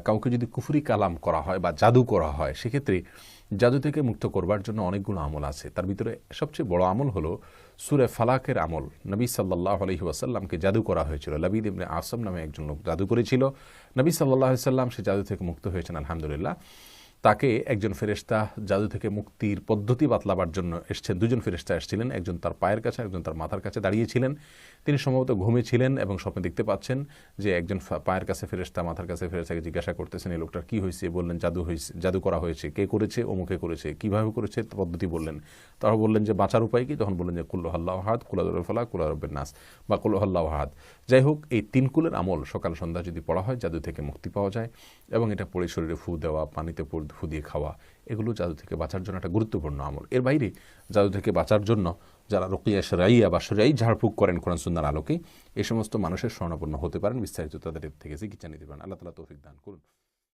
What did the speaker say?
কাউকে যদি কুফরি কালাম করা হয় বা জাদু করা হয়, সেক্ষেত্রে জাদু থেকে মুক্ত করবার জন্য অনেকগুলো আমল আছে। তার ভিতরে সবচেয়ে বড় আমল হলো সূরা ফালাকের আমল। নবী সাল্লাল্লাহু আলাইহি ওয়াসাল্লামকে জাদু করা হয়েছিল। লাবিদ ইবনে আসম নামে একজন লোক জাদু করেছিল। নবী সাল্লাল্লাহু আলাইহি ওয়াসাল্লাম সে জাদু থেকে মুক্ত হয়েছেন আলহামদুলিল্লাহ। তাকে একজন ফেরেশতা জাদু থেকে মুক্তির পদ্ধতি বাতলাবার জন্য এসেছেন। দুজন ফেরেশতা এসেছিলেন, একজন তার পায়ের কাছে, একজন তার মাথার কাছে দাঁড়িয়েছিলেন। তিনি সম্ভবত ঘুমিয়েছিলেন এবং স্বপ্নে দেখতে পাচ্ছেন যে একজন পায়ের কাছে ফেরেশতা, মাথার কাছে ফেরেশতাকে জিজ্ঞাসা করতেছেন এই লোকটার কী হয়েছে। বললেন জাদু হয়েছে, জাদু করা হয়েছে। কে করেছে? অমুকে করেছে। কীভাবে করেছে? পদ্ধতি বললেন। তারা বললেন যে বাঁচার উপায় কি? তখন বললেন যে কুল আল্লাহু আহাদ, কুল আউযু বিরব্বিল ফালাক, কুল আউযু বিরাব্বিন নাস বা কুল আল্লাহু আহাদ। যাই হোক, এই তিন কুলের আমল সকাল সন্ধ্যা যদি পড়া হয় জাদু থেকে মুক্তি পাওয়া যায়। এবং এটা পড়ে শরীরে ফু দেওয়া, পানিতে ফু দিয়ে খাওয়া, এগুলো জাদু থেকে বাঁচার জন্য একটা গুরুত্বপূর্ণ আমল। এর বাইরে জাদু থেকে বাঁচার জন্য যারা রুকিয়া শরঈয়া বা শরঈ ঝাড়ফুঁক করেন কোরআন সুন্নাহর আলোকে, এই সমস্ত মানুষের শরণাপন্ন হতে পারেন। বিস্তারিত তাদের থেকে চিকিৎসা নিতে পারেন। আল্লাহ তাআলা তৌফিক দান করুন।